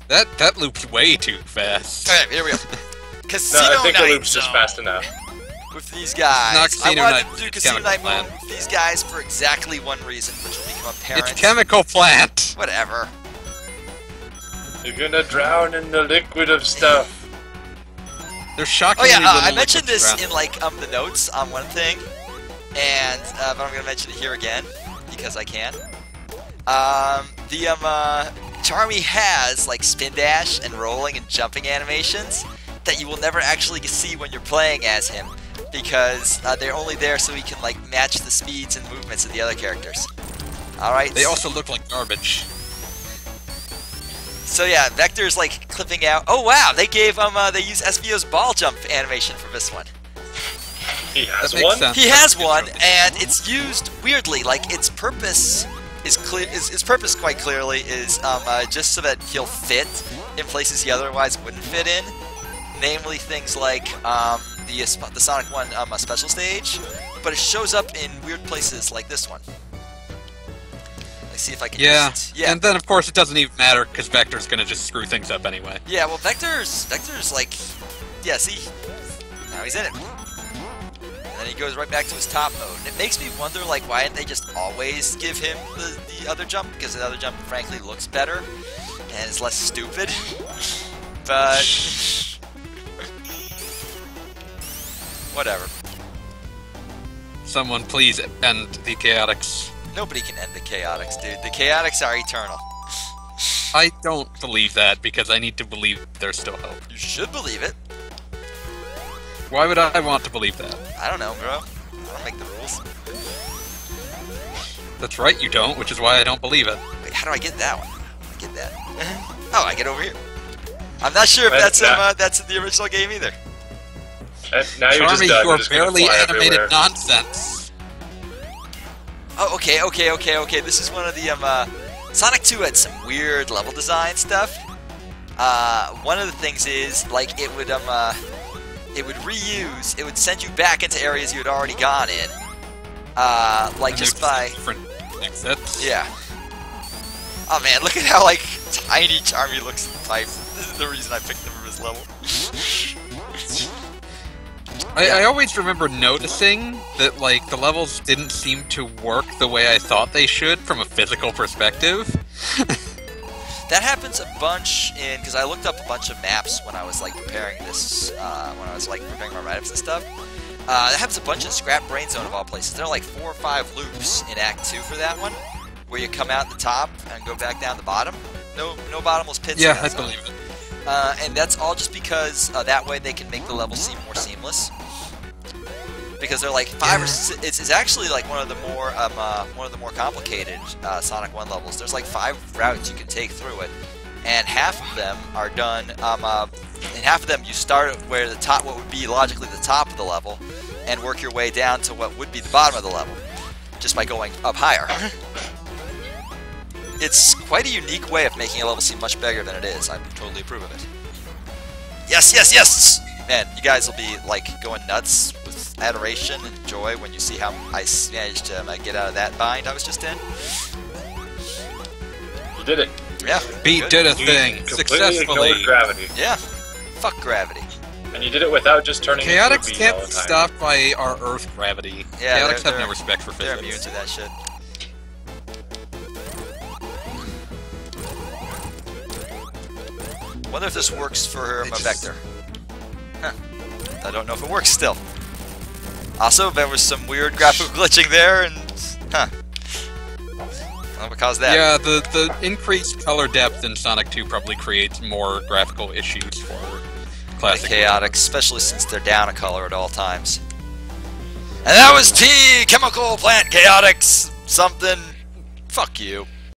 That looped way too fast. Okay, here we go. Casino No, I think the Night loop's just Zone fast enough. with these guys. Not Casino I wanted Night, to do it's Casino Night Chemical Moon with these guys for exactly one reason, which will become apparent. It's Chemical Plant. Whatever. You're gonna drown in the liquid of stuff. They're shocking. Oh yeah, I mentioned this in like the notes on one thing, and but I'm gonna mention it here again because I can. Charmy has like spin dash and rolling and jumping animations that you will never actually see when you're playing as him, because they're only there so he can like match the speeds and movements of the other characters. All right. They also look like garbage. So yeah, Vector's like clipping out. Oh wow, they gave they used ESPIO's ball jump animation for this one. He has That makes one? sense. He has one, and it's used weirdly. Like its purpose is clear. Its purpose quite clearly is just so that he'll fit in places he otherwise wouldn't fit in. Namely things like the Sonic 1 special stage, but it shows up in weird places like this one. Let's see if I can. Yeah. Yeah. And then of course it doesn't even matter because Vector's gonna just screw things up anyway. Yeah, well, Vector's like, yeah, see, now he's in it. And then he goes right back to his top mode. And it makes me wonder, like, why didn't they just always give him the other jump? Because the other jump, frankly, looks better and is less stupid. But whatever. Someone please end the Chaotix. Nobody can end the Chaotix, dude. The Chaotix are eternal. I don't believe that because I need to believe there's still hope. You should believe it. Why would I want to believe that? I don't know, bro. I don't make the rules. That's right, you don't, which is why I don't believe it. Wait, how do I get that one? I get that. Oh, I get over here. I'm not sure if that's in the original game either. Now you're just Charmy, done. you You're are just gonna barely fly animated everywhere. nonsense. Oh, okay. This is one of the Sonic 2 had some weird level design stuff. One of the things is like it would reuse. It would send you back into areas you had already gone in. Like And just there's by different exits. yeah. Oh man, look at how like tiny Charmy looks in the pipe. This is the reason I picked him for his level. I always remember noticing that like the levels didn't seem to work the way I thought they should from a physical perspective. That happens a bunch in, because I looked up a bunch of maps when I was like preparing this, when I was like preparing my write-ups and stuff. That happens a bunch in Scrap Brain Zone of all places. There are like 4 or 5 loops in Act 2 for that one, where you come out the top and go back down the bottom. No bottomless pits. Yeah, in that I zone. believe it. And that's all just because that way they can make the level seem more seamless. Because they're like 5 or 6. It's actually like one of the more complicated Sonic 1 levels. There's like 5 routes you can take through it, and half of them are done. In half of them, you start at where what would be logically the top of the level, and work your way down to what would be the bottom of the level, just by going up higher. It's quite a unique way of making a level seem much bigger than it is. I totally approve of it. Yes, yes, yes! Man, you guys will be like going nuts with adoration and joy when you see how I managed to get out of that bind I was just in. You did it. Yeah. Pete good. did a You thing completely successfully. ignored gravity. Yeah. Fuck gravity. And you did it without just turning into a Chaotix bee can't all be the time. stopped by our Earth gravity. Yeah, Chaotix have they're- no respect for They're immune physics. to that shit. Wonder if this works for a Vector. Huh. I don't know if it works still. Also, there was some weird graphical glitching there, and huh. I don't know what caused that. Yeah, the increased color depth in Sonic 2 probably creates more graphical issues for classic. Chaotix, especially since they're down a color at all times. And that was T Chemical Plant Chaotix something. Fuck you.